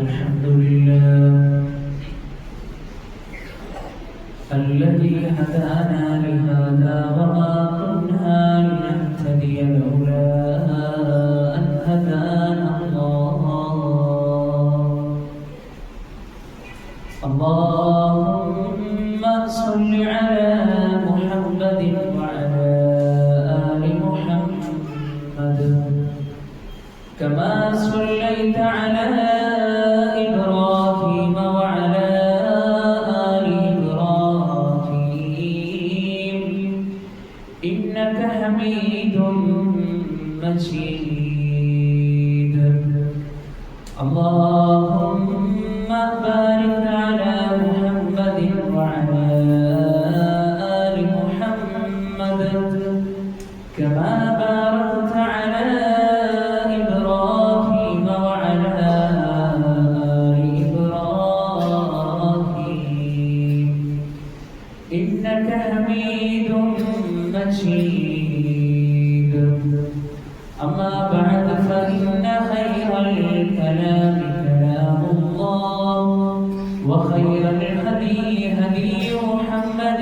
الحمد لله الذي هدانا لهذا وما كنا لنهتدي لولا أن هدانا الله. اللهم صل على محمد وعلى آل محمد كما صليت على إبراهيم وعلى آل إبراهيم إنك حميد مجيد. اللهم بارك على محمد وعلى آل محمد كما باركت على إبراهيم وعلى آل إبراهيم إنك حميد مجيد. أما بعد فإن خير الكلام كلام الله وخير الهدي هدي محمد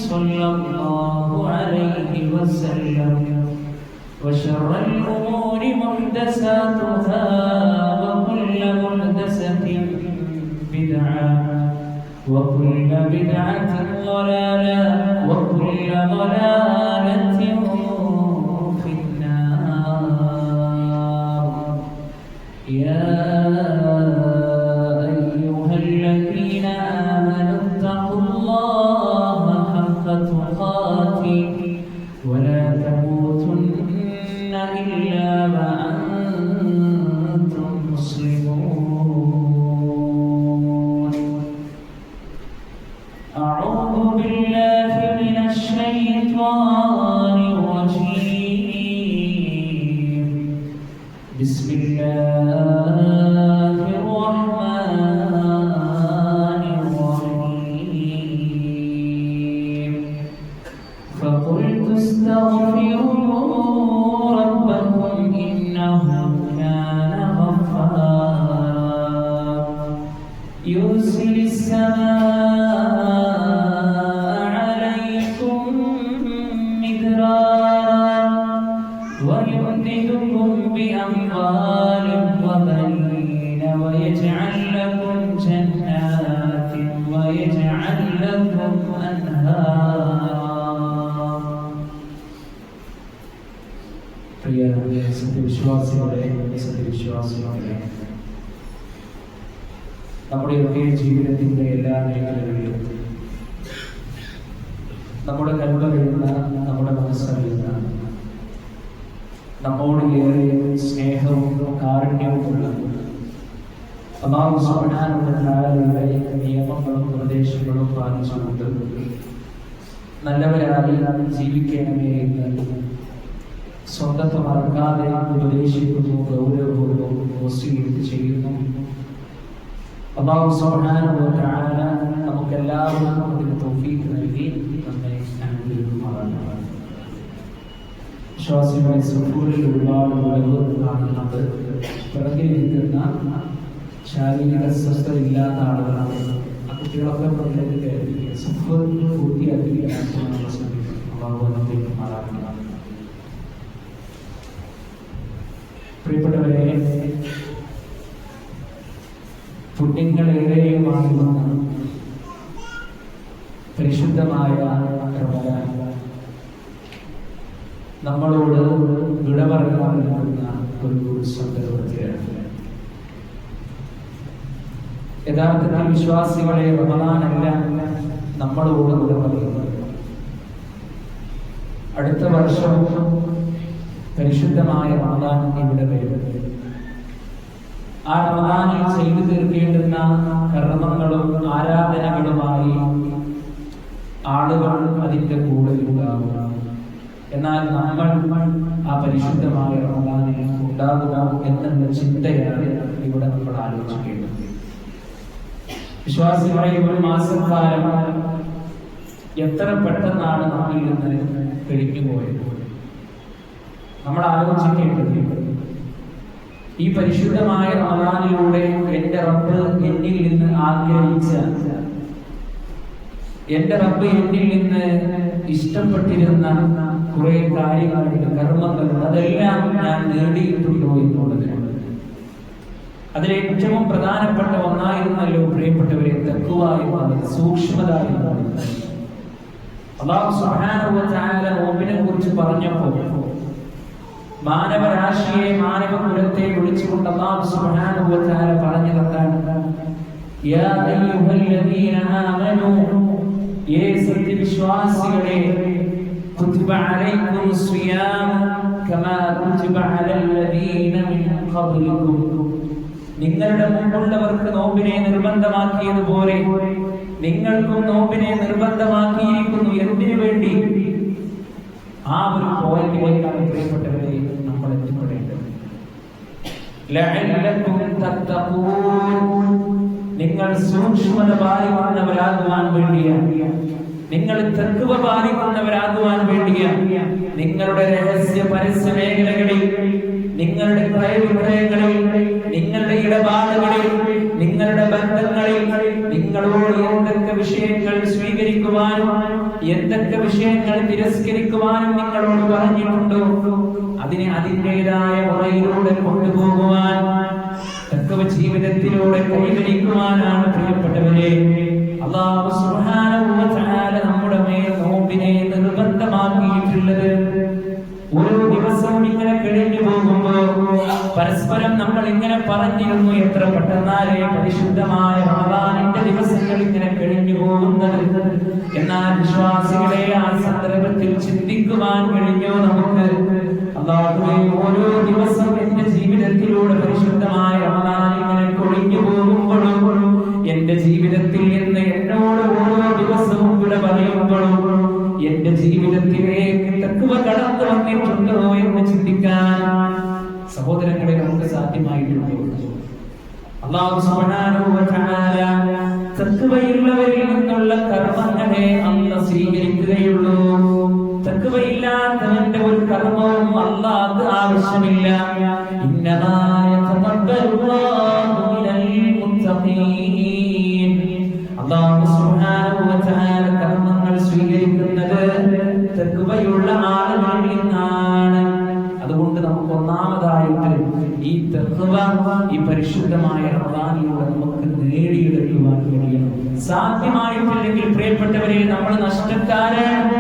صلى الله عليه وسلم وشر الأمور محدثاتها وكل محدثة بدعة وكل بدعة ضلالة وكل ضلالة في النار. يا أيها الذين آمنوا اتقوا الله حق تقاته ولا تموتن إلا وأنتم مسلمون. أعوذ بالله من الشيطان الرجيم. بسم الله الرحمن الرحيم. فقلت استغفروا ربكم إنه كان غفارا يرسل السماء عليكم مدرارا ويمددكم بأموال وبنين ويجعل لكم جنات ويجعل لكم أنهارا. പ്രിയ സത്യവിശ്വാസികളെ, സത്യവിശ്വാസികളെ, നമ്മുടെയൊക്കെ ജീവിതത്തിൻ്റെ എല്ലാ മേഖലകളിലും നമ്മുടെ കണ്ണുകളുന്ന, നമ്മുടെ മനസ്സറിയുന്ന, നമ്മോട് ഏറെ സ്നേഹവും കാരുണ്യവുമുള്ള അല്ലാഹു സുബ്ഹാനഹു വ തആലയുടെ നിയമങ്ങളും നിർദ്ദേശങ്ങളും പാലിച്ചുകൊണ്ട് നല്ലവരായി ജീവിക്കണമേ എന്ന് സ്വന്തത്തെ മറക്കാതെ ഉപദേശിക്കുന്നു, ഗൗരവപൂർവ്വം വസിയ്യത്ത് ചെയ്യുന്നു. അല്ലാഹു സുബ്ഹാനഹു വ തആല നമുക്കെല്ലാവർക്കും അതിന് തൗഫീഖ് നൽകി നമ്മെ അനുഗ്രഹിക്കുമാറാകട്ടെ. വിശ്വാസികളെ, സുഖൂരിൽ ഒരുപാട് വിളവ് കാണുന്നത് പിറകിൽ നിൽക്കുന്ന ശാരീരിക സ്വസ്ഥത ഇല്ലാത്ത ആളുകളാണ്. ആ കുട്ടികളൊക്കെ പുറത്തേക്ക് കയറി സുഖം പൂർത്തിയാക്കി നമ്മൾ ശ്രമിക്കും. അല്ലാഹു അനുഗ്രഹിക്കുമാറാകട്ടെ. പ്രിയപ്പെട്ടവരെ, പുണ്യങ്ങളേറെയുമാകുന്ന പരിശുദ്ധമായ റമദാൻ നമ്മളോട് വിട പറയാൻ നൽകുന്ന ഒരു സന്ദർഭത്തിലാണ്. യഥാർത്ഥത്തിൽ വിശ്വാസികളെ, റമദാനല്ല നമ്മളോട് വിട പറയുന്നത്. അടുത്ത വർഷം പരിശുദ്ധമായ റമദാൻ ഇവിടെ വരും. ആ റമദാനിൽ ചെയ്തു തീർക്കേണ്ടുന്ന കർമ്മങ്ങളും ആരാധനകളുമായി ആളുകൾ അതിൻ്റെ കൂടെ ഉണ്ടാകുക. എന്നാൽ നമ്മൾ ആ പരിശുദ്ധമായ റമദാനിൽ ഉണ്ടാകുക എന്നുള്ള ചിന്തയാണ് ഇവിടെ നമ്മൾ ആലോചിക്കേണ്ടത്. വിശ്വാസികളെ, ഒരു മാസക്കാലം എത്ര പെട്ടെന്നാണ് നമ്മിൽ നിന്ന് കഴിഞ്ഞു പോയത്. നമ്മൾ ആലോചിക്കേണ്ടത് ഈ പരിശുദ്ധമായ റമദാനിലൂടെ എൻ്റെ റബ്ബ് എന്നിൽ നിന്ന് ആഗ്രഹിച്ച, എൻ്റെ റബ്ബ് എന്നിൽ നിന്ന് ഇഷ്ടപ്പെട്ടിരുന്ന കുറെ കാര്യങ്ങളുണ്ട്, കർമ്മങ്ങളുണ്ട്. അതെല്ലാം ഞാൻ നേടിയിട്ടുണ്ടോ എന്നുള്ളത്. അതിലേറ്റവും പ്രധാനപ്പെട്ട ഒന്നായിരുന്നല്ലോ പ്രിയപ്പെട്ടവരെ തഖ്വ എന്നുള്ളത്, സൂക്ഷ്മത എന്നുള്ളത്. അല്ലാഹു സുബ്ഹാനഹു വ തആല നോമ്പിനെ കുറിച്ച് പറഞ്ഞപ്പോൾ മാനവരാശിയെ, മാനവകുലത്തെ വിളിച്ചുകൊണ്ട് അല്ലാഹു സുബ്ഹാനഹു വ തആല പറഞ്ഞതാണ്, യാ അയ്യുഹല്ലദീന ആമനൂ, യേ സത്യവിശ്വാസികളെ, കുതിബ അലൈക്കുമുസ് സിയാം കമാ കുതിബ അലല്ലദീന മിൻ ഖബ്ലിക്കും, നിങ്ങളുടെ മുമ്പുള്ളവർക്ക് നോമ്പിനെ നിർബന്ധമാക്കിയതുപോലെ നിങ്ങൾക്കും നോമ്പിനെ നിർബന്ധമാക്കിയിരിക്കുന്നു. എന്തിനു വേണ്ടി? ആ ഒരു പോയിന്റിലേക്കാണ് പ്രിയപ്പെട്ടവരെ നമ്മൾ എത്തിപ്പെടേണ്ടത്. ലഅല്ലകും തത്തഖൂൻ, നിങ്ങൾ സൂക്ഷ്മത പാലിക്കുന്നവരാകുവാൻ വേണ്ടിയാണ്, നിങ്ങൾ തഖ്വ പാലിക്കുന്നവരാകുവാൻ വേണ്ടിയാണ്. നിങ്ങളുടെ രഹസ്യ പരസ്യ മേഖലകളിൽ, നിങ്ങളുടെ ക്രയവിക്രയങ്ങളിൽ, നിങ്ങളുടെ ഇടപാടുകളിൽ, നിങ്ങളുടെ ബന്ധങ്ങളിൽ നിങ്ങളോട് എന്തൊക്കെ വിഷയങ്ങൾ സ്വീകരിക്കുവാനും എന്തൊക്കെ വിഷയങ്ങൾ തിരസ്കരിക്കുവാനും നിങ്ങളോട് പറഞ്ഞിട്ടുണ്ടോ, അതിനെ അതിൻ്റെതായ മുറയിലൂടെ കൊണ്ടുപോകുവാൻ, തഖ്വ ജീവിതത്തിലൂടെ കൈവരിക്കുവാനാണ് പ്രിയപ്പെട്ടവരെ അല്ലാഹു സുബ്ഹാനഹു വ തആല നമ്മുടെ മേൽ നോമ്പിനെ നിർബന്ധമാക്കിയിട്ടുള്ളത്. ഓരോ ദിവസവും ഇങ്ങനെ കഴിഞ്ഞു പോകുമ്പോൾ പരസ്പരം നമ്മൾ ഇങ്ങനെ പറഞ്ഞിരുന്നു, എത്ര പെട്ടെന്നാലേ പരിശുദ്ധമായ റമദാനിന്റെ ദിവസങ്ങൾ ഇങ്ങനെ കഴിഞ്ഞു പോകുന്നത്. എന്നാൽ വിശ്വാസികളെ ആ സന്ദർഭത്തിൽ ചിന്തിക്കുവാൻ കഴിഞ്ഞോ നമുക്ക്? അല്ലാഹുവേ, ഓരോ ദിവസം എന്റെ ജീവിതത്തിലൂടെ പരിശുദ്ധമായ റമദാൻ ഇങ്ങനെ കൊഴിഞ്ഞു പോകുമ്പോഴും, എന്റെ ജീവിതത്തിൽ നിന്ന് എന്നോട് ഓരോ ദിവസവും ഇവിടെ പറയുമ്പോഴും എന്റെ ജീവിതത്തിലേക്ക് തഖ്വ കടന്നു വന്നിട്ടുണ്ടോ എന്ന് ചിന്തിക്കാൻ സഹോദരങ്ങളെ നമുക്ക് സാധ്യമായിട്ടുണ്ടോ? അല്ലാഹു സുബ്ഹാനഹു വ തആല തഖ്വയുള്ളവരിൽ നിന്നുള്ള കർമ്മങ്ങളെ അല്ലാഹു സ്വീകരിക്കുകയുള്ളൂ. തഖ്വയില്ലാത്തവന്റെ ഒരു കർമ്മവും അല്ലാഹു ആവശ്യമില്ല. ഇന്നമാ യതഖബ്ബലുല്ലാഹു മിനൽ മുത്തഖീൻ. അല്ലാഹു സുബ്ഹാനഹു വ തആല കർമ്മങ്ങൾ സ്വീകരിക്കുന്നത് തഖ്വയുള്ള ആളുകളിൽ നിന്നാണ്. അതുകൊണ്ട് നമുക്ക് ഒന്നാമതായിട്ട് ഈ തഖ്വ, ഈ പരിശുദ്ധമായ റമദാനിലൂടെ നമുക്ക് നേടിയെടുക്കുവാൻ കഴിയണം. സാധ്യമായിട്ടില്ലെങ്കിൽ പ്രിയപ്പെട്ടവരെ നമ്മൾ നഷ്ടക്കാരാണ്,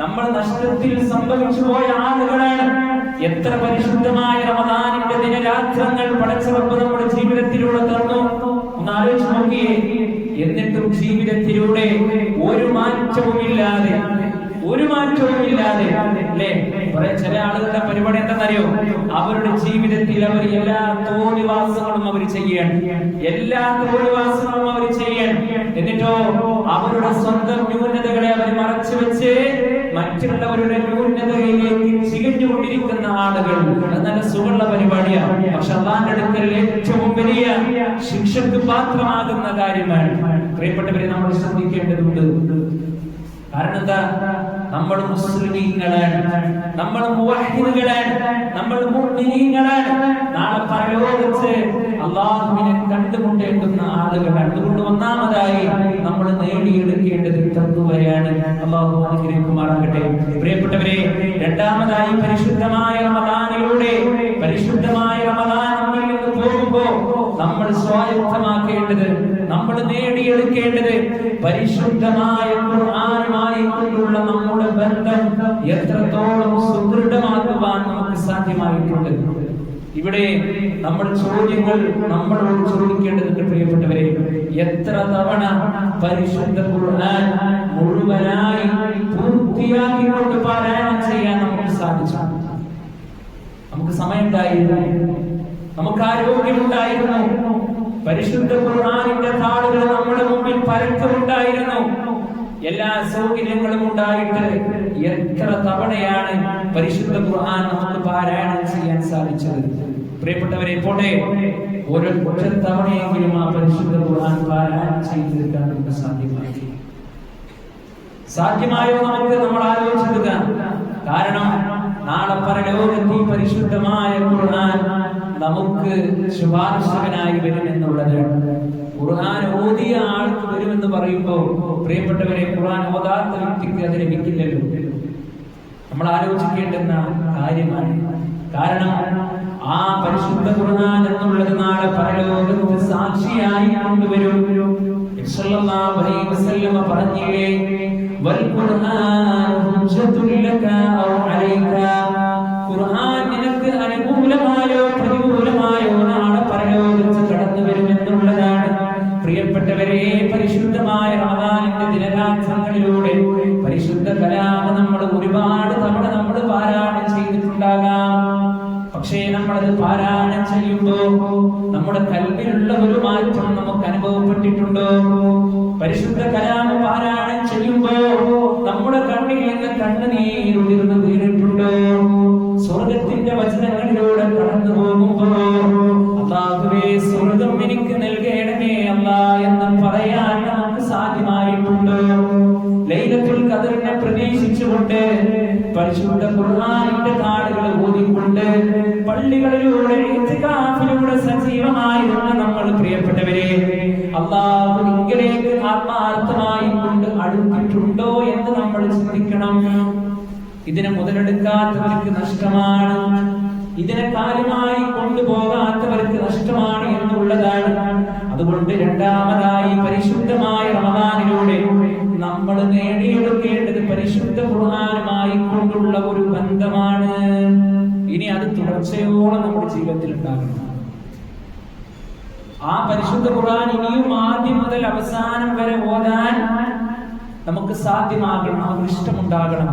നമ്മൾ നഷ്ടത്തിൽ സംഭവിച്ചു പോയ ആളുകളാണ്. എത്ര പരിശുദ്ധമായ റമദാനിന്റെ ദിനരാത്രങ്ങൾ പടച്ചറപ്പ് നമ്മുടെ ജീവിതത്തിലൂടെ തന്നു ഒന്ന് ആലോചിച്ച് നോക്കിയേ. എന്നിട്ടും ജീവിതത്തിലൂടെ ഒരു മാറ്റവുമില്ലാതെ അല്ലേ? കുറെ ചില ആളുകളുടെ പരിപാടി എന്താണെന്നറിയോ? അവരുടെ ജീവിതത്തിൽ അവർ എല്ലാ തോന്നിവാസങ്ങളും അവർ ചെയ്യണം, എന്നിട്ടോ അവരുടെ സ്വന്തം ന്യൂനതകളെ അവർ മറച്ചു വെച്ച് മറ്റുള്ളവരുടെ ന്യൂനതയിലേക്ക് ചികഞ്ഞുകൊണ്ടിരിക്കുന്ന ആളുകൾ. അത് നല്ല സുഖമുള്ള പരിപാടിയാണ്. പക്ഷെ അല്ലാഹുവിന്റെ അടുക്കൽ ഏറ്റവും വലിയ ശിക്ഷയ്ക്ക് പാത്രമാകുന്ന കാര്യമാണ്. പ്രിയപ്പെട്ടവരെ, നമ്മൾ ശ്രദ്ധിക്കേണ്ടതുണ്ട്. കാരണം എന്താ? നമ്മൾ മുസ്ലിമീങ്ങളാണ്, നമ്മൾ മുവഹ്ഹിദുകളാണ്, നമ്മൾ മുഅ്മിനീങ്ങളാണ്. നാളെ പരലോകത്ത് അല്ലാഹുവിനെ കണ്ടുമുട്ടേണ്ടുന്ന ആളുകളാണ്. അതുകൊണ്ട് ഒന്നാമതായി നമ്മൾ നേടിയെടുക്കേണ്ടത് തഖ്വയാണ്. അല്ലാഹു അനുഗ്രഹിക്കുമാറാകട്ടെ. പ്രിയപ്പെട്ടവരെ, രണ്ടാമതായി പരിശുദ്ധമായ റമദാനിലൂടെ, പരിശുദ്ധമായ റമദാനിൽ നിന്ന് പോകുമ്പോൾ നമ്മൾ സ്വായത്തമാക്കേണ്ടത്, നമ്മൾ നേടിയെടുക്കേണ്ടത് പരിശുദ്ധമായ ഖുർആനുമായി കൊണ്ടുള്ള നമ്മുടെ ബന്ധം എത്രത്തോളം സുദൃഢമാക്കുവാൻ നമുക്ക് സാധ്യമായിട്ടുണ്ട്. ഇവിടെ നമ്മൾ ചോദ്യങ്ങൾ നമ്മളോട് ചോദിക്കേണ്ടതുണ്ട്. പ്രിയപ്പെട്ടവരെ, എത്ര തവണ പരിശുദ്ധ ഖുർആൻ മുഴുവനായി പൂർത്തിയാക്കിക്കൊണ്ട് പാരായണം ചെയ്യാൻ നമുക്ക് സാധിച്ചു? നമുക്ക് സമയമുണ്ടായിരുന്നു, നമുക്ക് ആരോഗ്യമുണ്ടായിരുന്നു, പരിശുദ്ധ ഖുർആനിന്റെ താളുകൾ നമ്മുടെ മുമ്പിൽ പരക്കമുണ്ടായിരുന്നു, എല്ലാ സൗകര്യങ്ങളും ഉണ്ടായിട്ട് എത്ര തവണയാണ് പരിശുദ്ധ ഖുർആൻ നമുക്ക് പാരായണം ചെയ്യാൻ സാധിച്ചത്? പ്രിയപ്പെട്ടവരെ, പോട്ടെ, ഓരോ തവണയെങ്കിലും ആ പരിശുദ്ധ ഖുർആൻ പാരായണം ചെയ്തെടുക്കാൻ നമുക്ക് സാധ്യമായോ? നമ്മൾ ആലോചിച്ചെടുക്കാം. കാരണം നാളെ പരലോകത്ത് പരിശുദ്ധമായ ഖുർആൻ നമുക്ക് ശുപാർശകനായി വരുമെന്നുള്ളത്. ഖുർആൻ ഓതിയ ആൾക്ക് വരുമെന്ന് പറയുമ്പോൾ പ്രിയപ്പെട്ടവരെ, ഖുർആൻ ഓതാത്ത വ്യക്തിക്ക് അത് ലഭിക്കില്ലല്ലോ. നമ്മൾ ആലോചിക്കേണ്ടുന്ന കാര്യമാണ്. കാരണം ആ പരിശുദ്ധ ഖുർആൻ എന്നുള്ളത് നാളെ പരലോകത്ത് സാക്ഷിയായി കൊണ്ടുവരും. സല്ലല്ലാഹു അലൈഹി വസല്ലം പറഞ്ഞില്ലേ, വൽ ഖുർആൻ ഹുജ്ജത്തുൽ ലക ഔ അലൈക. ഖുർആൻ നിനക്ക് അനുകൂലമായോ പ്രതികൂലമായോ നാളെ പരലോകത്ത് കടന്നു വരുമെന്നുള്ളതാണ്. പ്രിയപ്പെട്ടവരെ, പരിശുദ്ധമായ റമദാനിന്റെ ദിനരാത്രങ്ങളിലൂടെ പരിശുദ്ധ കലാം നമ്മൾ ഒരുപാട് തവണ നമ്മൾ പാരായണം ചെയ്തിട്ടുണ്ടാകാം. പക്ഷേ നമ്മളത് പാരായണം ചെയ്യുമ്പോ നമ്മുടെ കൽബിലുള്ള ഒരു മാറ്റം നമുക്ക് അനുഭവപ്പെട്ടിട്ടുണ്ടോ? പരിശുദ്ധ കലാം പാരായണം ചെയ്യുമ്പോ നമ്മുടെ കണ്ണിൽ നിന്ന് കണ്ണുനീരുതിർന്ന് വീണിട്ടുണ്ടോ? സ്വർഗത്തിന്റെ വചനങ്ങളിലൂടെ കടന്നു പോകുമ്പോ അല്ലാഹുവേ സ്വർഗം എനിക്ക് നൽകണമേ അല്ലാ എന്ന് പറയാൻ നമുക്ക് സാധ്യമായിട്ടുണ്ടോ? ലൈലത്തുൽ ഖദറിനെ പ്രതീക്ഷിച്ചുകൊണ്ട് പരിശുദ്ധ ഖുർആനിന്റെ താളുകൾ ഓതിക്കൊണ്ട് പള്ളികളിലൂടെ ഇത്തികാഫിലൂടെ സജീവമായിരുന്ന നമ്മൾ പ്രിയപ്പെട്ടവരെ, അല്ലാഹുവിലേക്ക് ആത്മാർത്ഥമായി കൊണ്ട് അടുത്തിട്ടുണ്ടോ എന്ന് നമ്മൾ ചിന്തിക്കണം. ഇതിനെ മുതലെടുക്കാത്തവർക്ക് നഷ്ടമാണ്, ഇതിനെ കാര്യമായി കൊണ്ടുപോകാത്തവർക്ക് നഷ്ടമാണ് എന്നുള്ളതാണ്. അതുകൊണ്ട് രണ്ടാമതായി പരിശുദ്ധമായ റമദാനിലൂടെ നമ്മൾ നേടിയെടുക്കേണ്ടത് പരിശുദ്ധ ഖുർആനുമായി കൊണ്ടുള്ള ഒരു ബന്ധമാണ്. ഇനി അത് തുടർച്ചയോടെ നമ്മുടെ ജീവിതത്തിൽ ഉണ്ടാകണം. ആ പരിശുദ്ധ ഖുർആൻ ഇനിയും ആദ്യം മുതൽ അവസാനം വരെ ഓതാൻ നമുക്ക് സാധ്യമാകണം, നമുക്ക് ഇഷ്ടമുണ്ടാകണം,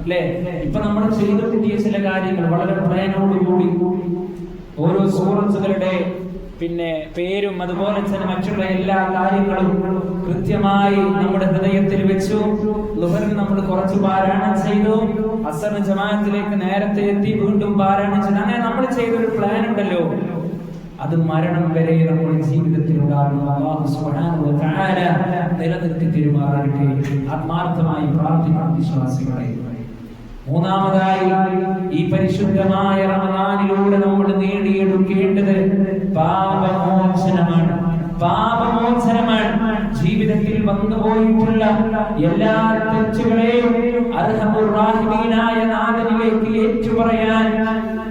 അല്ലെ? ഇപ്പൊ നമ്മൾ ചെയ്തു കിട്ടിയ ചില കാര്യങ്ങൾ വളരെ പ്ലാനോടുകൂടി ഓരോ സൂറത്തുകളുടെ പേരും അതുപോലെ തന്നെ മറ്റുള്ള എല്ലാ കാര്യങ്ങളും കൃത്യമായി നമ്മുടെ ഹൃദയത്തിൽ വെച്ചു. ളുഹറിന് നമ്മൾ കുറച്ച് പാരായണം ചെയ്തു, അസറിന് ജമാഅത്തിലേക്ക് നേരത്തെ എത്തി, വീണ്ടും പാരായണം ചെയ്തു. അങ്ങനെ നമ്മൾ ചെയ്തൊരു പ്ലാൻ ഉണ്ടല്ലോ, അത് മരണം വരെ നമ്മുടെ ജീവിതത്തിൽ ഉണ്ടാകുന്ന അല്ലാഹു സുബ്ഹാനഹു വ തആല നിലനിർത്തി തരുമാറാകട്ടെ. ആത്മാർത്ഥമായി പ്രാർത്ഥിക്കുന്ന വിശ്വാസികളെ, മൂന്നാമതായി ഈ പരിശുദ്ധമായ റമദാനിലൂടെ നമ്മൾ നേടിയെടുക്കേണ്ടത് പാപമോചനമാണ്. പാപമോചനമാണ്. ജീവിതത്തിൽ വന്നുപോയിട്ടുള്ള എല്ലാ തെറ്റുകളെയും അർഹമുർ റഹീമീനായ നാഥനിലേക്ക് ഏറ്റുപറയാൻ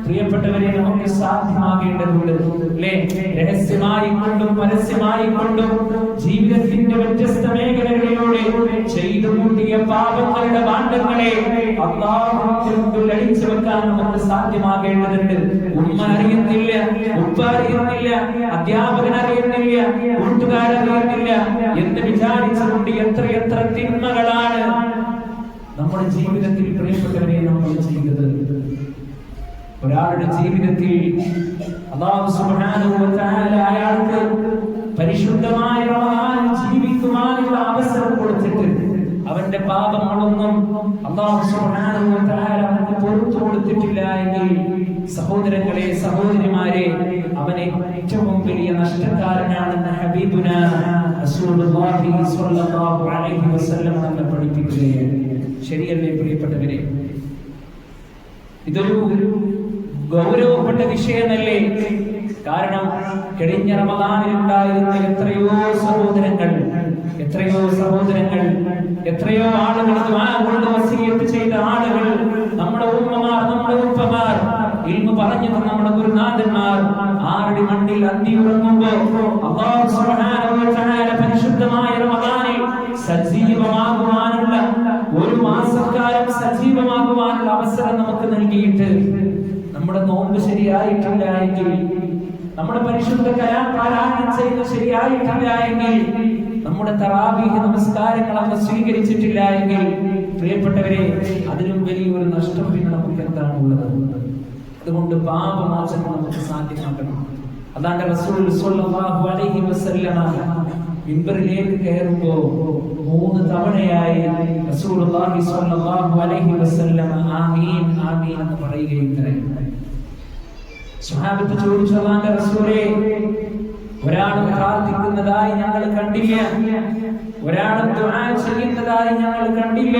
പ്രിയപ്പെട്ടവരെ നമുക്ക് സാധ്യമാകേണ്ടതുണ്ട്, അല്ലേ? രഹസ്യമായി കൊണ്ടും പരസ്യമായി കൊണ്ടും ജീവിതത്തിന്റെ വ്യത്യസ്ത മേഖലകളിലൂടെ ചെയ്തു കൂട്ടിയ പാപങ്ങളുടെ ഭാണ്ഡങ്ങളെ അല്ലാഹുവിൽ അടിച്ചു വെക്കാൻ നമുക്ക് സാധ്യമാകേണ്ടതുണ്ട്. ഉമ്മ അറിയുന്നില്ല, ഉപ്പ അറിയുന്നില്ല, അധ്യാപകൻ അറിയുന്നില്ല, കൂട്ടുകാരറിയുന്നില്ല എന്ന് വിചാരിച്ചുകൊണ്ട് എത്രയെത്ര തിന്മകളാണ് നമ്മുടെ ജീവിതത്തിൽ പ്രിയപ്പെട്ടവരെ നമ്മൾ ചെയ്തത്. ഒരാളുടെ ജീവിതത്തിൽ അല്ലാഹു സുബ്ഹാനഹു വ തആല അയാൾക്ക് പരിശുദ്ധമായ റമദാൻ ജീവിക്കുവാനുള്ള അവസരം കൊടുത്തിട്ട് അവന്റെ പാപങ്ങളൊന്നും അല്ലാഹു സുബ്ഹാനഹു വ തആല അവർക്ക് പൊറുത്തു കൊടുത്തിട്ടില്ല എങ്കിൽ സഹോദരങ്ങളെ, സഹോദരിമാരെ, അവനെ ഏറ്റവും വലിയ നഷ്ടക്കാരനാണെന്ന് ഹബീബുനാ റസൂലുള്ളാഹി സ്വല്ലല്ലാഹു അലൈഹി വസല്ലം നമ്മെ പഠിപ്പിക്കുകയാണ്. ശരിയല്ലേ പ്രിയപ്പെട്ടവരെ? ഇതൊരു ഗൗരവപ്പെട്ട വിഷയമല്ലേ? കാരണം കഴിഞ്ഞ റമദാനിൽ ഉണ്ടായിരുന്ന എത്രയോ സഹോദരങ്ങൾ, എത്രയോ ആളുകൾ ദുആ കൊണ്ട് വസിയത്ത് ചെയ്ത ആളുകൾ, നമ്മുടെ ഉമ്മമാർ, നമ്മുടെ ഉപ്പമാർ, ഇൽമു പറഞ്ഞു നമ്മുടെ ഗുരുനാഥന്മാർ ആരുടെ മണ്ണിൽ അന്തി ഉറങ്ങുമ്പോൾ അല്ലാഹു സുബ്ഹാനഹു വ തആല പരിശുദ്ധമായ റമദാനിൽ സജീവമാകുവാനുള്ള ഒരു മാസക്കാലം സജീവമാകുവാനുള്ള അവസരം നമുക്ക് നൽകിയിട്ട് നമ്മുടെ നോമ്പ് ശരിയായിട്ടില്ല എങ്കിൽ, നമ്മുടെ പരിശുദ്ധ കലാം പാരായണം ചെയ്യുന്നത് ശരിയായിട്ടില്ല എങ്കിൽ, നമ്മുടെ തറാവീഹ് നമസ്കാരങ്ങൾ അവ സ്വീകരിച്ചിട്ടില്ല എങ്കിൽ, പ്രിയപ്പെട്ടവരെ, അതിലും വലിയൊരു നഷ്ടം പിന്നെ നമുക്ക് എന്താണുള്ളത്? അതുകൊണ്ട് പാപമോചനം നമുക്ക് സാധ്യമാക്കണം. അതാണ് റസൂൽ സ്വല്ലല്ലാഹു അലൈഹി വസല്ലമ മിമ്പറിലേക്ക് കയറുമ്പോൾ 3 തവണയായി റസൂലുള്ളാഹി സ്വല്ലല്ലാഹു അലൈഹി വസല്ലമ ആമീൻ ആമീൻ എന്ന് പറയുകയുണ്ടായി. സ്വഹാബത്ത് ചോദിച്ചു, അല്ലാഹുവിന്റെ റസൂലേ, ഒരാളും പ്രാർത്ഥിക്കുന്നതായി ഞങ്ങൾ കണ്ടില്ല, ഒരാളും ദുആ ചെയ്യുന്നതായി ഞങ്ങൾ കണ്ടില്ല.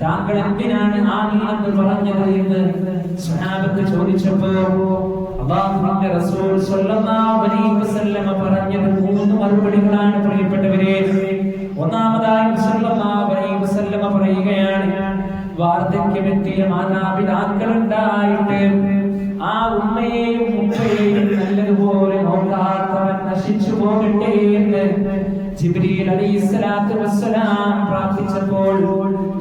താങ്കൾ എന്തിനാണ് ആമീൻ എന്ന് പറഞ്ഞത് എന്ന് സ്വഹാബത്ത് ചോദിച്ചപ്പോൾ അല്ലാഹുവിന്റെ റസൂൽ സ്വല്ലല്ലാഹു അലൈഹി വസല്ലം പറഞ്ഞത് 3 മറുപടികളാണ് പ്രിയപ്പെട്ടവരെ. ഒന്നാമതായി സ്വല്ലല്ലാഹു അലൈഹി വസല്ലം പറയുകയാണ്, വാർദ്ധക്യമെത്തിയ മാതാപിതാക്കളുണ്ടായിട്ട് ആ ഉമ്മയെയും ഉപ്പയെയും നല്ലതുപോലെ നോക്കാത്തവൻ നശിച്ചു പോകട്ടെ എന്ന് ജിബ്രീൽ അലൈഹിസ്സലാത്തു വസ്സലാം പ്രാർത്ഥിച്ചപ്പോൾ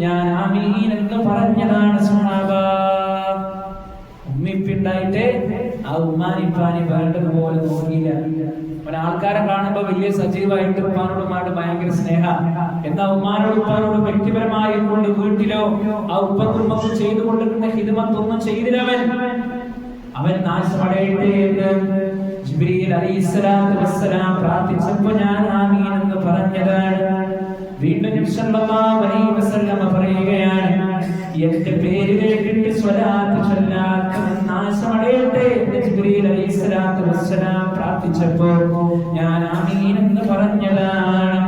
ഞാൻ ആമീൻ എന്ന് പറഞ്ഞതാണ് സ്വഹാബ. ഉമ്മിപ്പിണ്ടായിട്ട് ആ ഉമ്മാനിപ്പാനി വേണ്ടതുപോലെ നോക്കിയില്ല. ആൾക്കാരെ കാണുമ്പോ വലിയ സജീവമായിട്ട് ഉപ്പാനോടുമായിട്ട് ഭയങ്കര സ്നേഹ, എന്നാ ഉമ്മാനോട് ഉപ്പാനോട് വ്യക്തിപരമായി കൊണ്ട് വീട്ടിലോ ആ ഉപ്പക്കും ചെയ്തു കൊണ്ടിരുന്ന ഹിദ്മത്തൊന്നും ചെയ്തില്ലവൻ. അവൻ നാശമടയട്ടെ എന്ന് ജിബ്രീൽ അലൈഹിസ്സലാത്തു വസ്സലാം പ്രാർത്ഥിച്ചപ്പോൾ ഞാൻ ആമീൻ എന്ന് പറഞ്ഞതാണ്. വീണ്ടും നബി സല്ലല്ലാഹു അലൈഹി വസല്ലം പറയുകയാണ്, എന്റെ പേര് കേട്ടിട്ട് സ്വലാത്ത് ചൊല്ലാത്തവൻ നാശമടയട്ടെ എന്ന് ജിബ്രീൽ അലൈഹിസ്സലാത്തു വസ്സലാം പ്രാർത്ഥിച്ചപ്പോൾ ഞാൻ ആമീൻ എന്ന് പറഞ്ഞതാണ്.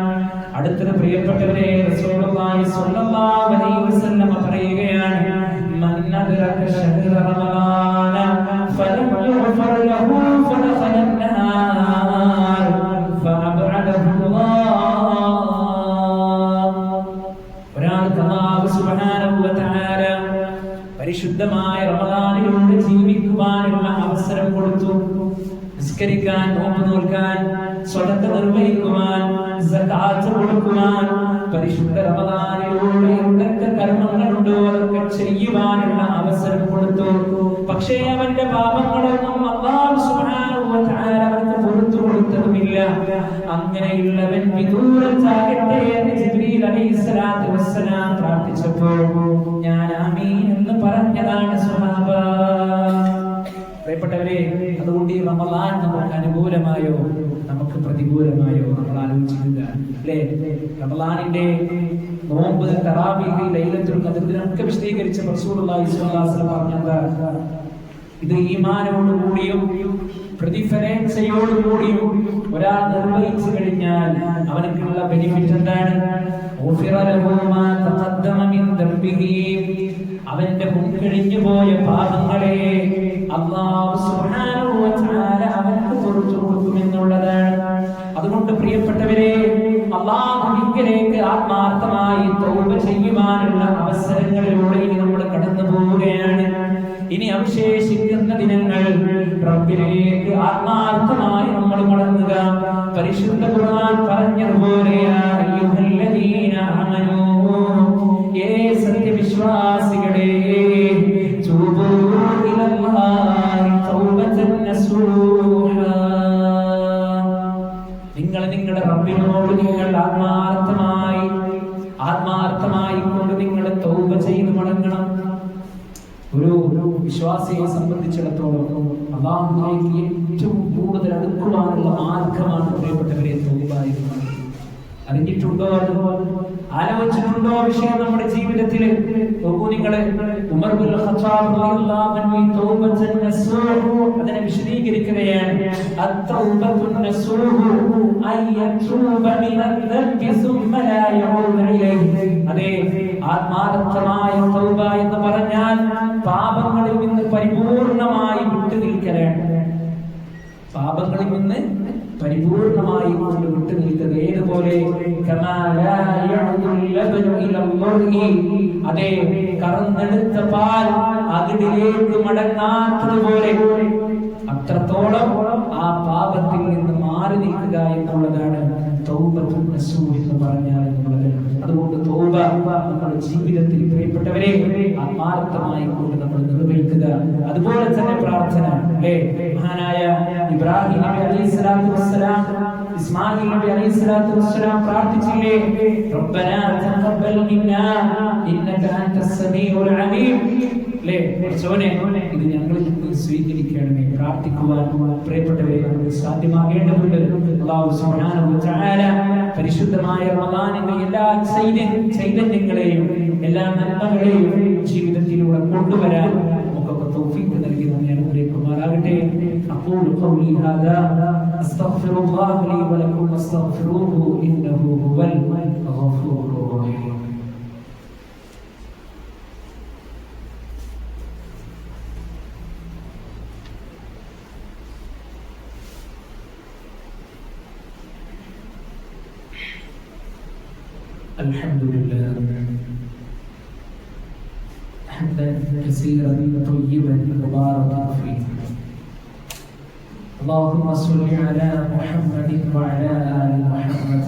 അടുത്തത് പ്രിയപ്പെട്ടവരെ, റസൂലുള്ളാഹി സ്വല്ലല്ലാഹു അലൈഹി വസല്ലം പറയുകയാണ്, മൻ അദ്റക ശഹ്റ റമളാന ഫലം യുഗ്ഫർ ലഹു ഫദഖല അൻ-നാർ ഫഅബ്അദഹു അല്ലാഹ്. ഒരാൾക്ക് അല്ലാഹു സുബ്ഹാനഹു വ തആല പരിശുദ്ധമായ റമളാനിലൂടെ ജീവിക്കുവാനുള്ള അവസരം കൊടുത്തു. നിസ്കരിക്കാൻ, നോമ്പ് നോൽക്കാൻ, സ്വതക്ക നിർവഹിക്കുവാൻ, സകാത്ത് കൊടുക്കുവാൻ, പരിശുദ്ധ റമളാനിലൂടെ എന്തൊക്കെ കർമ്മങ്ങളുണ്ടോ അതൊക്കെ ചെയ്യുവാനുള്ള അവസരം കൊടുത്തു. പക്ഷേ അവന്റെ പാപങ്ങളൊന്നും അല്ലാഹു സുബ്ഹാനഹു വ തആല അവർക്ക് പുറത്തു കൊടുത്തതുമില്ല. അങ്ങനെയുള്ളവൻ വിദൂരത്താകട്ടെ എന്ന് ജിബ്രീൽ അലൈഹിസ്സലാത്തു വസ്സലാം പ്രാർത്ഥിച്ചപ്പോൾ ഞാൻ ആമീൻ എന്ന് പറഞ്ഞതാണ് സ്വഹാബ. പ്രിയപ്പെട്ടവരെ, അതുകൊണ്ട് ഈ റമളാൻ നമുക്ക് അനുകൂലമായോ നമുക്ക് പ്രതികൂലമായോ നമ്മൾ ആലോചിക്കുക അല്ലേ? റമളാനിന്റെ നോമ്പ്, തറാവീഹ്, ലൈലത്തുൽ ഖദ്ർ ഇതിനൊക്കെ വിശദീകരിച്ച റസൂലുള്ളാഹി സ്വല്ലല്ലാഹു അലൈഹി വസല്ലം പറഞ്ഞതാ. ഇത് ഈമാനോടുകൂടിയും പ്രതിഫലേച്ഛയോടുകൂടിയും ഒരാൾ നിർവഹിച്ചു കഴിഞ്ഞാൽ അവനക്കുള്ള ബെനിഫിറ്റ് എന്താണ്? അവന്റെ മുൻകഴിഞ്ഞു പോയ പാപങ്ങളെ അല്ലാഹു സുബ്ഹാനഹു വ തആല അവർക്ക് പുറത്തു കൊടുക്കുമെന്നുള്ളതാണ്. അതുകൊണ്ട് പ്രിയപ്പെട്ടവരെ, അല്ലാഹുവിലേക്ക് ആത്മാർത്ഥമായി തൗബ ചെയ്യുവാനുള്ള അവസരങ്ങളിലൂടെ ഇനി നമ്മൾ കടന്നു പോവുകയാണ്. ഇനി അവശേഷിക്കുന്ന ദിനങ്ങൾ റബ്ബിലേക്ക് ആത്മാർത്ഥമായി നമ്മൾ മടങ്ങുക. പരിശുദ്ധ ഖുർആൻ പറഞ്ഞതുപോലെ അയ്യുഹല്ലദീന ആമനൂ, ഏ സത്യവിശ്വാസികളെ, തൂബൂ ഇലല്ലാഹി തൗബതൻ നസൂഹ, നിങ്ങൾ നിങ്ങളുടെ റബ്ബിനോട് നിങ്ങൾ ആത്മാർത്ഥമായി കൊണ്ട് നിങ്ങൾ തൗബ ചെയ്ത് മടങ്ങണം. ഒരു വിശ്വാസിയെ സംബന്ധിച്ചിടത്തോളം അല്ലാഹുവിലേക്ക് ഏറ്റവും കൂടുതൽ അടുക്കുവാനുള്ള മാർഗമാണ് പ്രിയപ്പെട്ടവരെ തൗബ എന്ന്. അറിഞ്ഞിട്ടുണ്ടോ? ആലോചിച്ചിട്ടുണ്ടോ വിഷയം നമ്മുടെ ജീവിതത്തിൽ? നോക്കൂ നിങ്ങൾ, ഉമർ ഇബ്നുൽ ഖത്താബ് റളിയല്ലാഹു അൻഹു തൗബത്തുൻ നസൂഹ് അതിനെ വിശദീകരിക്കുകയാണ്. അത്തൗബത്തുൻ നസൂഹ് അയ്യതൂബ മിനൽ ദംബി സുമ്മ ലാ യഊദ ഇലൈഹി. അതെ, ആത്മാർത്ഥമായ തൗബ എന്ന് പറഞ്ഞാൽ പാപങ്ങളിൽ നിന്ന് പരിപൂർണമായി വിട്ടുനിൽക്കലാണ്. പാപങ്ങളിൽ നിന്ന് പരിപൂർണമായി കൊണ്ട് വിട്ടു നിൽക്കുക. ഏതുപോലെ? അതെ, കറന്നെടുത്ത പാൽ അകിടിലേക്ക് മടങ്ങാത്തതുപോലെ അത്രത്തോളം ആ പാപത്തിൽ നിന്ന് മാറി നിൽക്കുക എന്നുള്ളതാണ് തൗബത്തുൻ നസൂഹ് എന്ന് പറഞ്ഞാൽ എന്നുള്ളത്. അതുകൊണ്ട് തൗബ നമ്മുടെ ജീവിതത്തിൽ പ്രിയപ്പെട്ടവരെ ആത്മാർത്ഥമായി കൊണ്ട് നമ്മൾ നിർവഹിക്കുക. അതുപോലെ തന്നെ പ്രാർത്ഥന അല്ലേ? മഹാനായ ഇബ്രാഹിം നബി അലൈഹിസ്സലാത്തു വസ്സലാം, ഇസ്മായിൽ നബി അലൈഹിസ്സലാത്തു വസ്സലാം പ്രാർത്ഥിച്ചില്ലേ? റബ്ബനാ തഖബ്ബൽ മിന്നാ ഇന്നക അൻതസ് സമീഉൽ അലീം. അല്ലേ? പടച്ചോനെ, ഇത് ഞങ്ങളിൽ സ്വീകരിക്കണമേ. പ്രാർത്ഥിക്കുവാൻ പ്രിയപ്പെട്ടവരെ നമുക്ക് സാധ്യമാകേണ്ടതുണ്ട്. അല്ലാഹു സുബ്ഹാനഹു വ തആല പരിശുദ്ധമായ റമളാനിന്റെ എല്ലാ ചൈതന്യങ്ങളെയും എല്ലാ നന്മകളെയും ജീവിതത്തിലൂടെ കൊണ്ടുവരാൻ നമുക്കൊക്കെ തൗഫീഖ് നൽകി നമ്മെ അനുഗ്രഹിക്കുമാറാകട്ടെ. അഖൂലു ഖൗലി ഹാദാ അസ്തഗ്ഫിറുല്ലാഹ ലീ വലക്കും വസ്തഗ്ഫിറൂഹു ഇന്നഹു ഹുവൽ ഗഫൂറുർ റഹീം. الحمد لله حمدا كثيرا طيبا مباركا فيه. اللهم صل على محمد وعلى آل محمد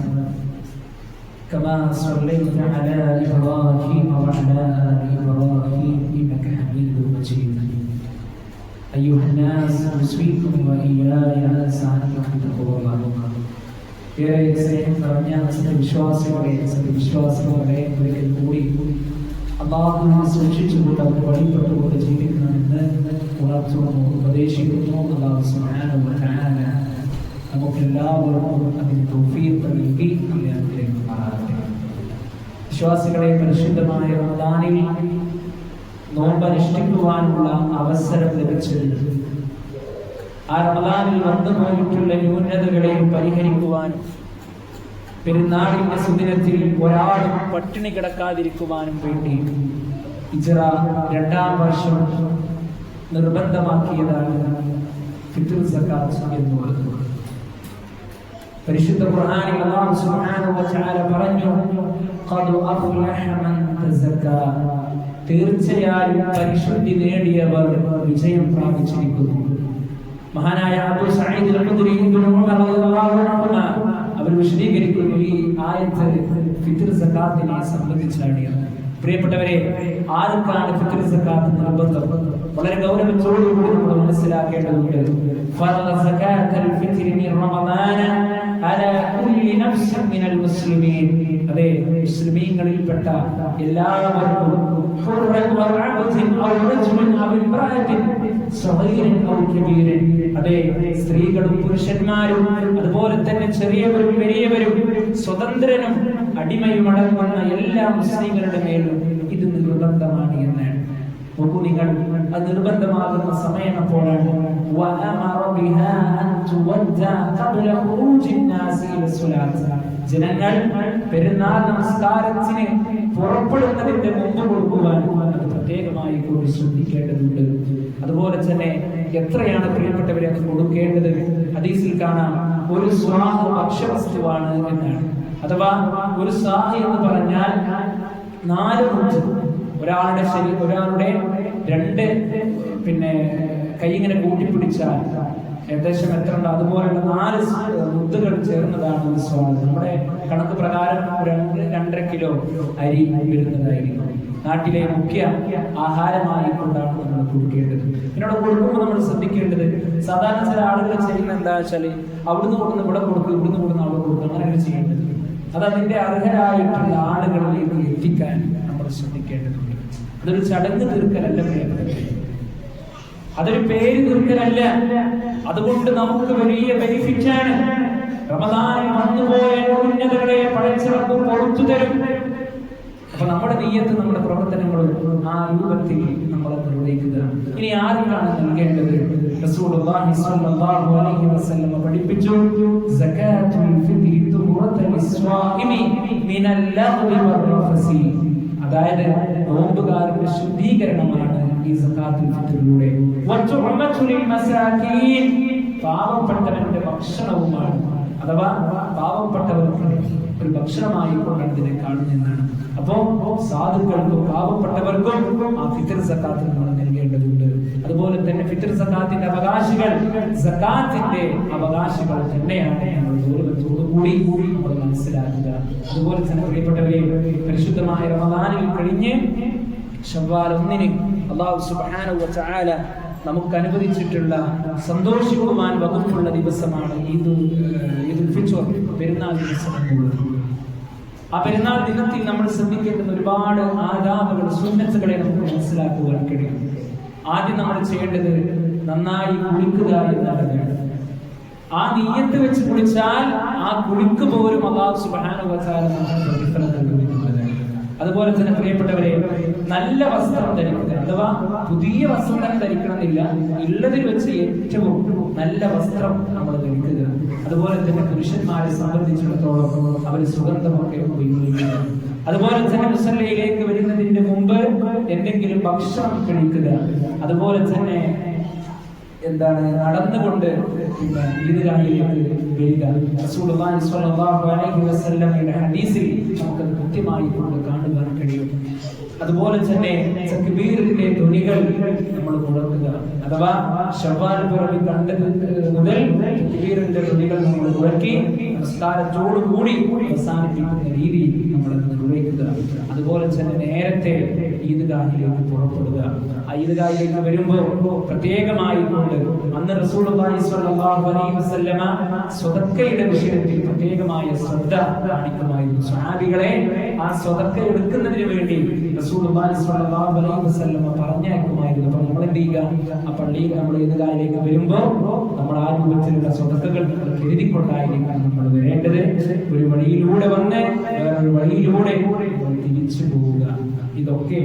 كما صليت على إبراهيم وعلى آل إبراهيم إنك حميد مجيد. أيها الناس أوصيكم وإياي أن تتقوا الله. ഏറെ സ്നേഹം നിറഞ്ഞ സത്യവിശ്വാസികളെ ഒരിക്കൽ കൂടി അല്ലാഹുവിനെ സൂക്ഷിച്ചുകൊണ്ട് അവർ വഴിപ്പെട്ടുകൊണ്ട് ജീവിക്കണമെന്ന് ഉണർത്തുന്നു, ഉപദേശിക്കുന്നു. അല്ലാഹു സുബ്ഹാനഹു വ തആല നമുക്കെല്ലാവർക്കും അതിന് തൗഫീഖ് നൽകി നമ്മെ അനുഗ്രഹിക്കുമാറാകട്ടെ. വിശ്വാസികളെ, പരിശുദ്ധമായ റമദാനിൽ നോമ്പ് അനുഷ്ഠിക്കുവാനുള്ള അവസരം ലഭിച്ചിട്ടുണ്ട്. ആ റമദാനിൽ വന്നുപോയിട്ടുള്ള ന്യൂനതകളെ പരിഹരിക്കുവാനും പെരുന്നാളിന്റെ സുദിനത്തിൽ ഒരാളും പട്ടിണി കിടക്കാതിരിക്കുവാനും വേണ്ടി ഹിജ്റ 2-ാം വർഷം നിർബന്ധമാക്കിയതാണ് ഫിത്ർ സക്കാത്ത് എന്നുള്ളത്. പരിശുദ്ധ ഖുർആനിൽ അല്ലാഹു സുബ്ഹാനഹു വ തആല പറഞ്ഞു, ഖദ് അഫ്ലഹ മൻ തസക്ക, തീർച്ചയായും പരിശുദ്ധി നേടിയവർ വിജയം പ്രാപിച്ചിരിക്കുന്നു. മഹാനായ അബൂ സഈദ് അൽ-ഖുദ്രി റളിയല്ലാഹു അൻഹു അവർ വിശദീകരിക്കുന്നു ഈ ആയത്ത് ഫിത്ർ സക്കാത്തിനെ സംബന്ധിച്ചാണ്. പ്രിയപ്പെട്ടവരെ, ആർക്കാണ് ഫിത്ർ സക്കാത്ത് നിർബന്ധം? വളരെ ഗൗരവത്തോടുകൂടി നമ്മൾ മനസ്സിലാക്കേണ്ടതുണ്ട്. ഫറദ സകാത്തൽ ഫിത്രി മിൻ റമദാന അലാ കുല്ലി നഫ്സിൻ മിനൽ മുസ്ലിമീൻ. അതെ, മുസ്ലിമീങ്ങളിൽപ്പെട്ട എല്ലാവർക്കും അതെ, സ്ത്രീകളും പുരുഷന്മാരും അതുപോലെ തന്നെ ചെറിയവരും വലിയവരും സ്വതന്ത്രനും അടിമയും അടങ്ങുന്ന എല്ലാ മുസ്ലിങ്ങളുടെ മേലും ഇത് നിർബന്ധമാണ് എന്നാണ്. നോക്കൂ നിങ്ങൾ, അത് നിർബന്ധമാകുന്ന സമയം അപ്പോഴാണ് ജനങ്ങൾ പെരുന്നാൾ നമസ്കാരത്തിന് പുറപ്പെടുന്നതിന്റെ മുമ്പ് കൊടുക്കുവാൻ അത് പ്രത്യേകമായി കൂടി ശ്രദ്ധിക്കേണ്ടതുണ്ട്. അതുപോലെ തന്നെ എത്രയാണ് പ്രിയപ്പെട്ടവരെ അത് കൊടുക്കേണ്ടത്? ഹദീസിൽ കാണാം, ഒരു സ്വാഹ് ഭക്ഷ്യവസ്തുവാണ് എന്നാണ്. അഥവാ ഒരു സ്വാഹ് എന്ന് പറഞ്ഞാൽ 4 മുഞ്ച്. ഒരാളുടെ രണ്ട് കൈ ഇങ്ങനെ കൂട്ടിപ്പിടിച്ചാൽ ഏകദേശം എത്ര ഉണ്ട് അതുപോലുള്ള 4 മുദ്ദുകൾ ചേർന്നതാണ് ഒരു സ്വാഹ്. നമ്മുടെ കണക്ക് പ്രകാരം 2-2.5 കിലോ അരി വരുന്നതായിരിക്കും. നാട്ടിലെ മുഖ്യ ആഹാരമായി കൊണ്ടാണ് നമ്മൾ കൊടുക്കേണ്ടത്. ഇതിനോട് കൊടുക്കുമ്പോൾ നമ്മൾ ശ്രദ്ധിക്കേണ്ടത്, സാധാരണ ചില ആളുകൾ ചെയ്യുന്ന എന്താ വെച്ചാൽ അവിടുന്ന് കൊടുക്കുന്ന ഇവിടെ കൊടുക്കും, ഇവിടുന്ന് കൊടുക്കുന്ന അവിടെ കൊടുക്കും, അങ്ങനെയാണ് ചെയ്യേണ്ടത്. അത് അതിന്റെ അർഹരായിട്ടുള്ള ആളുകളിലേക്ക് എത്തിക്കാൻ നമ്മൾ ശ്രദ്ധിക്കേണ്ടതുണ്ട്. അതൊരു ചടങ്ങ് തീർക്കലല്ല പ്രിയപ്പെട്ടവരെ, അതൊരു പേര് തീർക്കലല്ല. അതുകൊണ്ട് നമുക്ക് വലിയ ബെനിഫിറ്റ് ആണ്. റമദാനിൽ വന്നുപോയ ന്യൂനതകളെ പടച്ചവർക്ക് പുറത്തു തരും. അപ്പൊ നമ്മുടെ നിയ്യത്ത്, നമ്മുടെ പ്രവർത്തനങ്ങളും ആ രൂപത്തിൽ നമ്മൾ നിർവഹിക്കുക. ഇനി ആർക്കാണ് നൽകേണ്ടത്? റസൂലുള്ളാഹി സ്വല്ലല്ലാഹു അലൈഹി വസല്ലം പഠിപ്പിച്ചു, സകാത്തുൽ ഫിത്രി തുറത്തുൽ ഇസ്വാഇമി മിനൽ ലഗ്വി വറഫസി. അതായത് നോമ്പുകാരുടെ ശുദ്ധീകരണമാണ് ഈ സകാത്തുൽ ഫിത്റിലൂടെ. വതുഅമതുൽ മസാകീൻ, പാവപ്പെട്ടവന്റെ ഭക്ഷണവുമാണ്. അഥവാ പാവപ്പെട്ടവർക്ക് ഒരു ഭക്ഷണമായി കൊണ്ടാണ് ഇതിനെ കാണുന്നതെന്നാണ്. അപ്പോ സാധുക്കൾക്കും പാവപ്പെട്ടവർക്കും ആ ഫിത്ർ സക്കാത്ത് നമ്മൾ നൽകേണ്ടതുണ്ട്. അതുപോലെ തന്നെ ഫിത്ർ സക്കാത്തിന്റെ അവകാശികൾ സക്കാത്തിന്റെ അവകാശികൾ തന്നെയാണ് നമ്മൾ ഗൗരവത്തോടുകൂടി നമ്മൾ മനസ്സിലാക്കുക. അതുപോലെ തന്നെ പ്രിയപ്പെട്ടവരെ, പരിശുദ്ധമായ റമദാനിൽ കഴിഞ്ഞ് ശവ്വാൽ 1-ന് അല്ലാഹു സുബ്ഹാനഹു വ തആല നമുക്ക് അനുവദിച്ചിട്ടുള്ള സന്തോഷിക്കുവാൻ വകുപ്പുള്ള ദിവസമാണ് ഈദുൽ ഫിത്ർ, പെരുന്നാൾ ദിവസം എന്നുള്ളത്. ആ പെരുന്നാൾ ദിനത്തിൽ നമ്മൾ ശ്രദ്ധിക്കേണ്ടുന്ന ഒരുപാട് ആദാബുകൾ, സുന്നത്തുകളെ നമുക്ക് മനസ്സിലാക്കുവാൻ കഴിയും. ആദ്യം നമ്മൾ ചെയ്യേണ്ടത് നന്നായി കുളിക്കുക എന്നതാണ്. ആ നിയ്യത്ത് വെച്ച് കുളിച്ചാൽ ആ കുളിക്ക് പോലും അല്ലാഹു സുബ്ഹാനഹു വ തആല നമുക്ക് പ്രതിഫലം നൽകുന്നതാണ്. അതുപോലെ തന്നെ പ്രിയപ്പെട്ടവരെ, നല്ല വസ്ത്രം ധരിക്കുക, അഥവാ പുതിയ വസ്ത്രം തന്നെ ധരിക്കണമെന്നില്ല, ഉള്ളതിൽ വെച്ച് ഏറ്റവും നല്ല വസ്ത്രം നമ്മൾ ധരിക്കുക. അതുപോലെ തന്നെ പുരുഷന്മാരെ സംബന്ധിച്ചിടത്തോളം അവർ സുഗന്ധമൊക്കെ ഉപയോഗിക്കുക. അതുപോലെ തന്നെ മുസല്ലയിലേക്ക് വരുന്നതിന് മുമ്പ് എന്തെങ്കിലും ഭക്ഷണം കഴിക്കുക. അതുപോലെ തന്നെ നടന്നുകൊണ്ട് ഈദ്ഗാഹിലേക്ക് വരിക. റസൂലുള്ളാഹി സ്വല്ലല്ലാഹു അലൈഹി വസല്ലമയുടെ ഹദീസിൽ നമുക്ക് കൃത്യമായി കൊണ്ട് കാണുവാൻ കഴിയും. അതുപോലെ തന്നെ തക്ബീറിന്റെ ധ്വനികൾ നമ്മൾ മുഴക്കുക, അഥവാ ശവ്വാൽ പിറവി കണ്ടത് മുതൽ തക്ബീറിന്റെ ധ്വനികൾ നമ്മൾ മുഴക്കി നമസ്കാരത്തോടുകൂടി അവസാനിപ്പിക്കുന്ന രീതി നമ്മൾ നിർവഹിക്കുക. അതുപോലെ തന്നെ നേരത്തെ ഈദ്ഗാഹിലേക്ക് പുറപ്പെടുക. ആ ഈദ്ഗാഹിലേക്ക് വരുമ്പോൾ പ്രത്യേകമായി കൊണ്ട് അന്ന് റസൂലുള്ളാഹി സ്വല്ലല്ലാഹു അലൈഹി വസല്ലമ സ്വതക്കയുടെ വിഷയത്തിൽ പ്രത്യേകമായ ശ്രദ്ധ കാണിക്കുമായിരുന്നു. സ്വഹാബികളെ ആ സ്വതക്ക എടുക്കുന്നതിന് വേണ്ടി റസൂലുള്ളാഹി സ്വല്ലല്ലാഹു അലൈഹി വസല്ലമ പറഞ്ഞേക്കുമായിരുന്നു. അപ്പോൾ നമ്മൾ എന്ത് ചെയ്യുക, ആ പള്ളിയിൽ നമ്മൾ ഈദ്ഗാഹിലേക്ക് വരുമ്പോൾ നമ്മൾ ആ രൂപത്തിലുള്ള സ്വതക്കകൾ കരുതിക്കൊണ്ടായിരിക്കണം നമ്മൾ വരേണ്ടത്. ഒരു വഴിയിലൂടെ വന്ന് വേറൊരു വഴിയിലൂടെ തിരിച്ചു പോവുക. ഇതൊക്കെ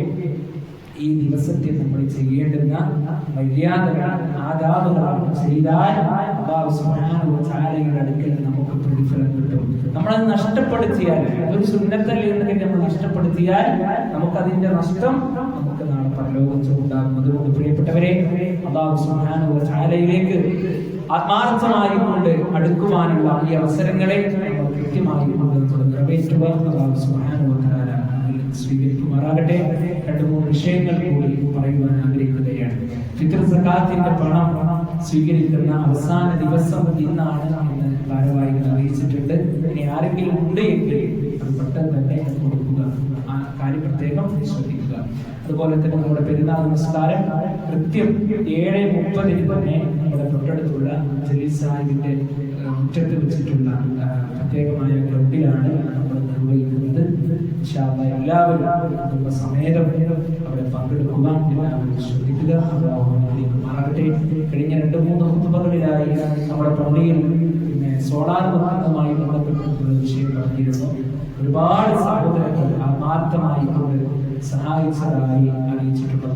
ഈ ദിവസത്തിൽ നമ്മൾ ചെയ്യേണ്ടുന്ന മര്യാദകളാണ്, ആദാബുകളാണ്. ചെയ്താൽ അല്ലാഹു സുബ്ഹാനഹു വ തആലയുടെ അടുക്കൽ നമുക്ക് പ്രതിഫലം കിട്ടും. നമ്മളത് നഷ്ടപ്പെടുത്തിയാൽ, ഒരു സുന്നത്തല്ലേ എന്ന് നമ്മൾ നഷ്ടപ്പെടുത്തിയാൽ നമുക്കതിന്റെ നഷ്ടം നമുക്ക് നാളെ പരലോകത്ത് ഉണ്ടാകും. അതുകൊണ്ട് പ്രിയപ്പെട്ടവരെ, അല്ലാഹു സുബ്ഹാനഹു വ തആലയിലേക്ക് ആത്മാർത്ഥമായി കൊണ്ട് അടുക്കുവാനുള്ള ഈ അവസരങ്ങളെ നമ്മൾ കൃത്യമായി കൊണ്ട് നിറവേറ്റുക. അല്ലാഹു സുബ്ഹാനഹു വ തആല സ്വീകരിക്കുമാറാകട്ടെ. 2-3 വിഷയങ്ങൾ കൂടി പറയുവാൻ ആഗ്രഹിക്കുകയാണ്. ഫിത്ർ സകാത്തിന്റെ പണം സ്വീകരിക്കുന്ന അവസാന ദിവസം ഇന്നാണ് എന്ന് ഭാരവാഹികൾ അറിയിച്ചിട്ടുണ്ട്. ഇനി ആരെങ്കിലും ഉണ്ട് എങ്കിൽ അത് പെട്ടെന്ന് തന്നെ കൊടുക്കുക. ആ കാര്യം പ്രത്യേകം ശ്രദ്ധിക്കുക. അതുപോലെ തന്നെ നമ്മുടെ പെരുന്നാൾ നമസ്കാരം കൃത്യം 7:30 തന്നെ നമ്മുടെ തൊട്ടടുത്തുള്ള ജലീൽ സാഹിബിന്റെ മുറ്റത്ത് വെച്ചിട്ടുള്ള പ്രത്യേകമായ ഗ്രൗണ്ടിലാണ് നമ്മൾ നിർവഹിക്കുന്നത്. എല്ലാവരും കുടുംബസമേതം അവിടെ പങ്കെടുക്കുവാൻ എല്ലാവരും ശ്രദ്ധിക്കുക. മാറട്ടെ. കഴിഞ്ഞ 2-3 കുത്തുബകളിലായി നമ്മുടെ പള്ളിയിൽ സോളാർ നിർമ്മാണവുമായി ബന്ധപ്പെട്ടിട്ടുള്ള വിഷയം പറഞ്ഞിരുന്നു. ഒരുപാട് സഹോദരങ്ങൾ ആത്മാർത്ഥമായി കൊണ്ട് സഹായിച്ചതായി അറിയിച്ചിട്ടുള്ള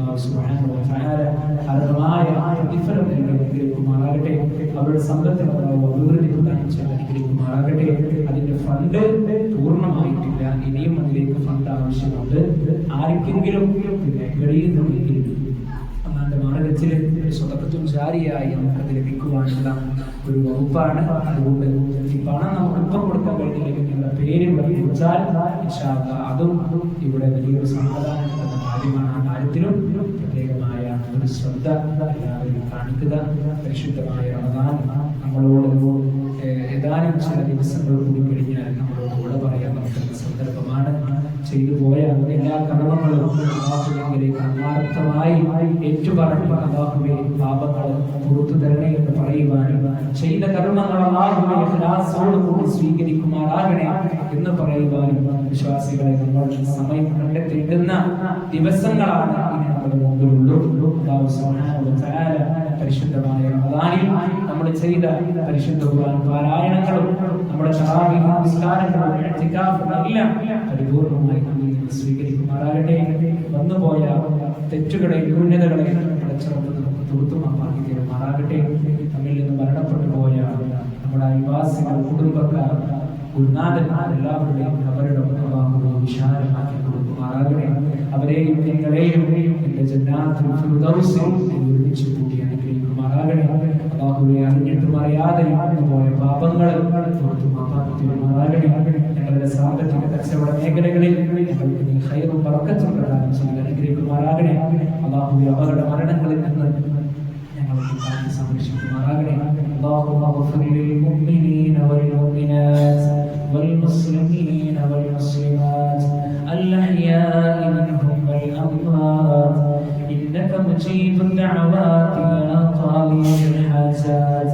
അർഹമായ പ്രതിഫലം അനുഗ്രഹിക്കുമാറാകട്ടെ. അവരുടെ സമ്പത്തിന് അഭിവൃദ്ധി പ്രദാനം ചെയ്ത് അനുഗ്രഹിക്കുമാറാകട്ടെ. അതിന്റെ ഫണ്ട് പൂർണ്ണമായിട്ടില്ല, ഇനിയും അതിലേക്ക് ഫണ്ട് ആവശ്യമുണ്ട്. ആർക്കെങ്കിലും കഴിയുന്നുണ്ടെങ്കിൽ അന്നാന്റെ മാർഗത്തില് സ്വതക്കത്തും ജാരിയായി നമുക്കത് ലഭിക്കുവാനുള്ള ഒരു വകുപ്പാണ്. അതുകൊണ്ട് ഈ പണം നമുക്ക് ഇപ്പം കൊടുക്കാൻ കഴിഞ്ഞില്ലെങ്കിൽ പേര് വിളിച്ചാൽ അതും ഇവിടെ വലിയൊരു സമാധാനം എന്ന കാര്യമാണ്. ആ കാര്യത്തിലും പ്രത്യേകമായ ഒരു ശ്രദ്ധ എല്ലാവരും കാണിക്കുക. പരിശുദ്ധമായ റമദാൻ നമ്മളോട് ഏതാനും ചില ദിവസങ്ങൾ കൂടി കഴിഞ്ഞാൽ നമ്മളോട് കൂടെ പറയാൻ നമുക്കുള്ള സന്ദർഭമാണ്. ചെയ്തു പോയ എല്ലാ കർമ്മങ്ങളും അല്ലാഹുവിലേക്ക് ആത്മാർത്ഥമായി ഏറ്റുപറഞ്ഞ് അല്ലാഹുവേ പാപങ്ങൾ പുറത്തു തരണേ എന്ന് പറയുവാനും ചെയ്ത കർമ്മങ്ങൾ അല്ലാഹുവേ ഇഖ്ലാസോടുകൂടി സ്വീകരിക്കുമാറാകണേ എന്ന് പറയുവാനും വിശ്വാസികളെ നമ്മൾ സമയം കണ്ടെത്തേണ്ടുന്ന ദിവസങ്ങളാണ് ഇനി നമ്മുടെ മുമ്പിലുള്ളൂ. അല്ലാഹു സുബ്ഹാനഹു വ തആല പരിശുദ്ധമായ റമദാനിൽ നമ്മൾ ചെയ്ത പരിശുദ്ധ ഖുർആൻ പാരായണങ്ങളും നമ്മുടെ തറാവീഹ് നമസ്കാരങ്ങളും ഇഅ്തികാഫും എല്ലാം പരിപൂർണമായി നമ്മിൽ സ്വീകരിക്കുമാറാകട്ടെ. വന്നുപോയ തെറ്റുകളെ ന്യൂനതകളെ അടച്ചുറപ്പ് നമുക്ക് തീർത്തുമാക്കി തീരുമാറാകട്ടെ. നമ്മിൽ നിന്ന് മരണപ്പെട്ടു പോയ നമ്മുടെ അയൽവാസികൾ, കുടുംബക്കാർ, ഗുരുനാഥന്മാർ എല്ലാവരുടെയും അവരുടെ വിശാലമാക്കി കൊടുക്കുമാറാകണേ. അവരെയും നിങ്ങളെയും എന്റെ ജന്നാത്തുൽ ഫിർദൗസിൽ ഒരുമിച്ച് കൂടി അനുഗ്രഹിക്കുമാറാകണേ. അല്ലാഹുവേ, അറിഞ്ഞിട്ടും അറിയാതെയും പോയ പാപങ്ങൾ തീരുമാറാകണേ. ഞങ്ങളുടെ സാമ്പത്തിക കച്ചവട മേഖലകളിൽ ഞങ്ങൾക്ക് നീ ഖൈറും ബറക്കത്തും പ്രദാനം ചെയ്ത് അനുഗ്രഹിക്കുമാറാകണേ. അല്ലാഹുവേ, അവരുടെ മരണങ്ങളിൽ നിന്ന് ഞങ്ങൾക്ക് കാത്ത് സംരക്ഷിക്കുമാറാകണേ. اللهم اغفر للمؤمنين والمؤمنات والمسلمين والمسلمات الأحياء منهم والأموات إنك مجيب الدعوات يا قاضي الحاجات.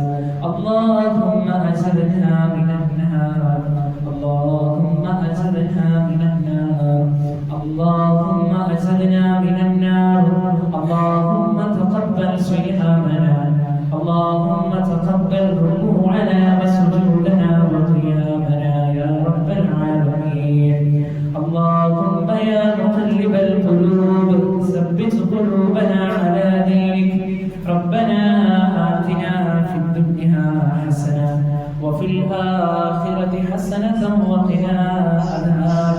اللهم أجرنا من النار، اللهم أجرنا من النار، اللهم أجرنا من النار. اللهم تقبل صيامنا، اللهم تقبل ركوعنا وسجودنا وقيامنا يا رب العالمين. اللهم يا الآخرة حسنة وقنا عذاب